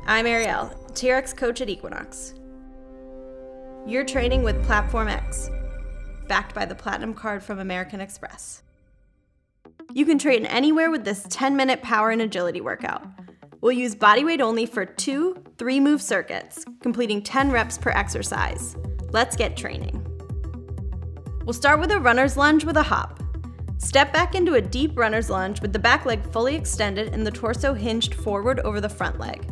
I'm Ariel, TRX coach at Equinox. You're training with Platform X, backed by the Platinum card from American Express. You can train anywhere with this 10-minute power and agility workout. We'll use body weight only for 2 3-move circuits, completing 10 reps per exercise. Let's get training. We'll start with a runner's lunge with a hop. Step back into a deep runner's lunge with the back leg fully extended and the torso hinged forward over the front leg.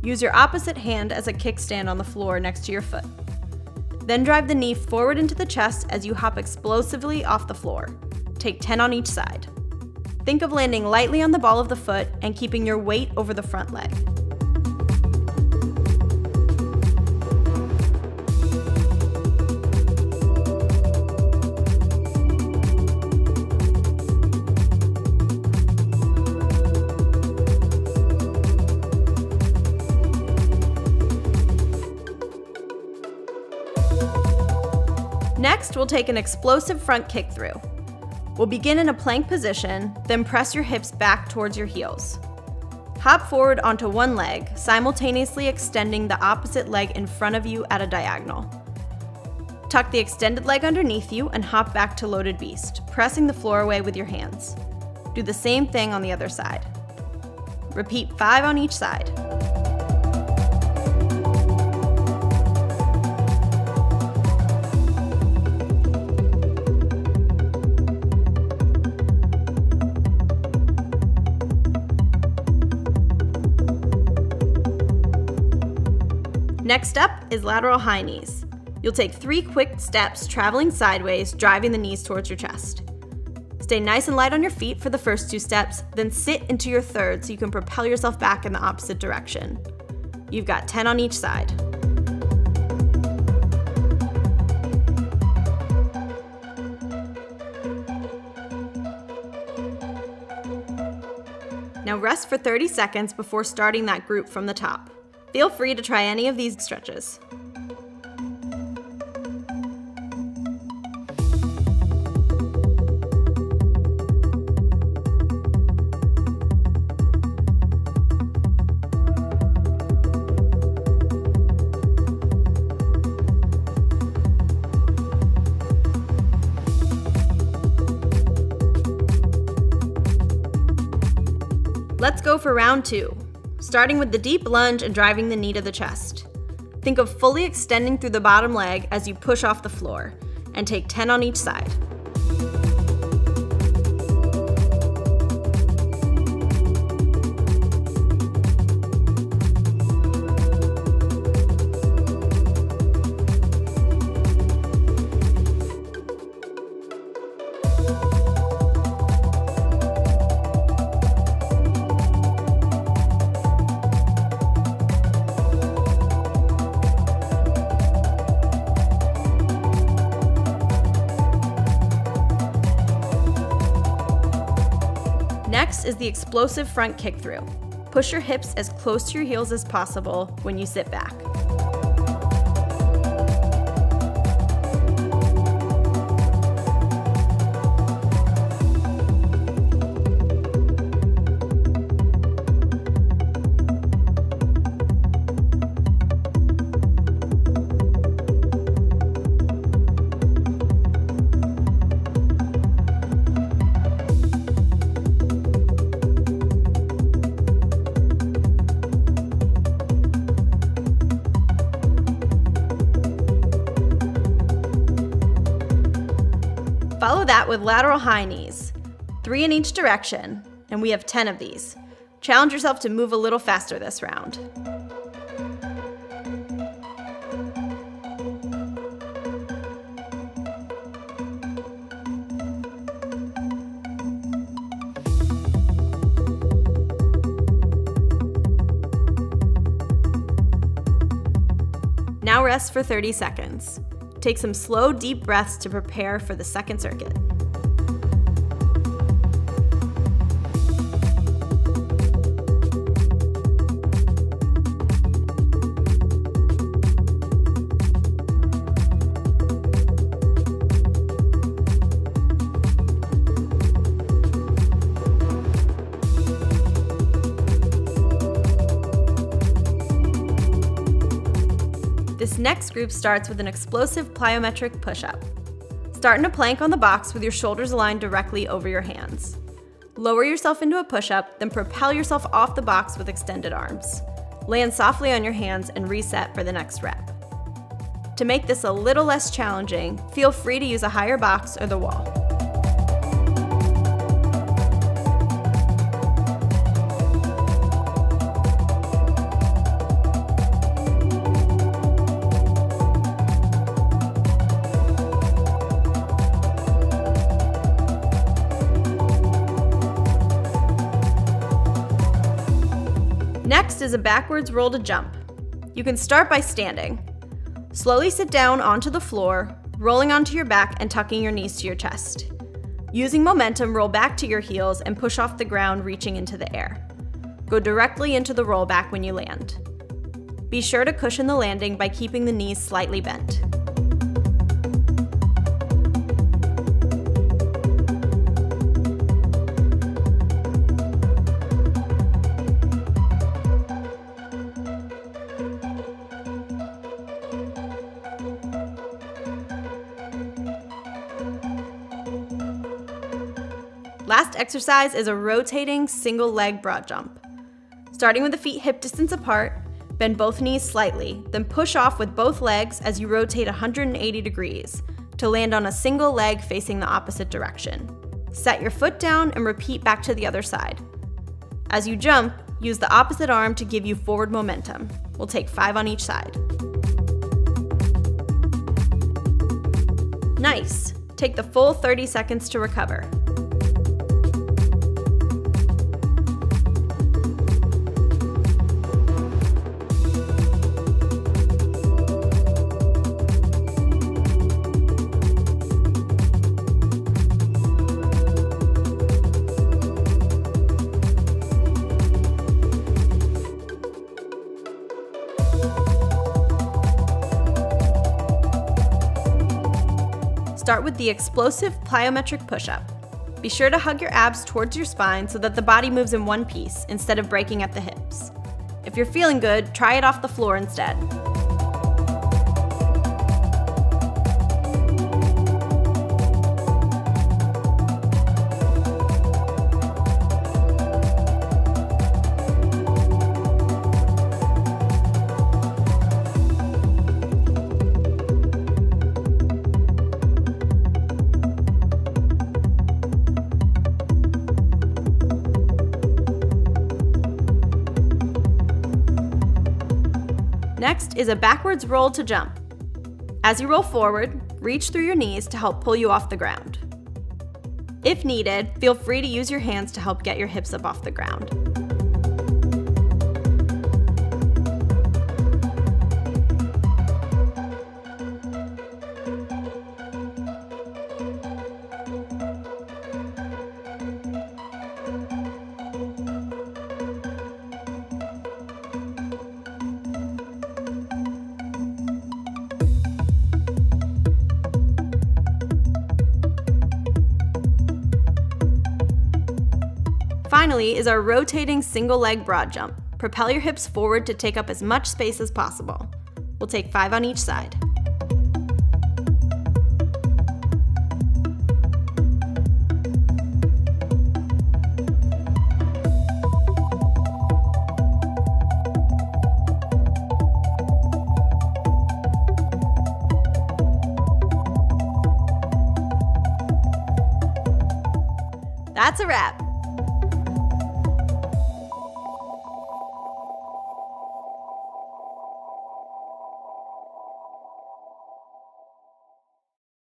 Use your opposite hand as a kickstand on the floor next to your foot. Then drive the knee forward into the chest as you hop explosively off the floor. Take 10 on each side. Think of landing lightly on the ball of the foot and keeping your weight over the front leg. Next, we'll take an explosive front kick through. We'll begin in a plank position, then press your hips back towards your heels. Hop forward onto one leg, simultaneously extending the opposite leg in front of you at a diagonal. Tuck the extended leg underneath you and hop back to loaded beast, pressing the floor away with your hands. Do the same thing on the other side. Repeat 5 on each side. Next up is lateral high knees. You'll take 3 quick steps traveling sideways, driving the knees towards your chest. Stay nice and light on your feet for the first 2 steps, then sit into your third so you can propel yourself back in the opposite direction. You've got 10 on each side. Now rest for 30 seconds before starting that group from the top. Feel free to try any of these stretches. Let's go for round 2. Starting with the deep lunge and driving the knee to the chest. Think of fully extending through the bottom leg as you push off the floor, and take 10 on each side. Next is the explosive front kick through. Push your hips as close to your heels as possible when you sit back. Follow that with lateral high knees, 3 in each direction, and we have 10 of these. Challenge yourself to move a little faster this round. Now rest for 30 seconds. Take some slow, deep breaths to prepare for the second circuit. This next group starts with an explosive plyometric push-up. Start in a plank on the box with your shoulders aligned directly over your hands. Lower yourself into a push-up, then propel yourself off the box with extended arms. Land softly on your hands and reset for the next rep. To make this a little less challenging, feel free to use a higher box or the wall. Next is a backwards roll to jump. You can start by standing. Slowly sit down onto the floor, rolling onto your back and tucking your knees to your chest. Using momentum, roll back to your heels and push off the ground, reaching into the air. Go directly into the rollback when you land. Be sure to cushion the landing by keeping the knees slightly bent. Last exercise is a rotating single leg broad jump. Starting with the feet hip distance apart, bend both knees slightly, then push off with both legs as you rotate 180 degrees to land on a single leg facing the opposite direction. Set your foot down and repeat back to the other side. As you jump, use the opposite arm to give you forward momentum. We'll take 5 on each side. Nice! Take the full 30 seconds to recover. Start with the explosive plyometric push-up. Be sure to hug your abs towards your spine so that the body moves in one piece instead of breaking at the hips. If you're feeling good, try it off the floor instead. Next is a backwards roll to jump. As you roll forward, reach through your knees to help pull you off the ground. If needed, feel free to use your hands to help get your hips up off the ground. Finally is our rotating single leg broad jump. Propel your hips forward to take up as much space as possible. We'll take 5 on each side. That's a wrap.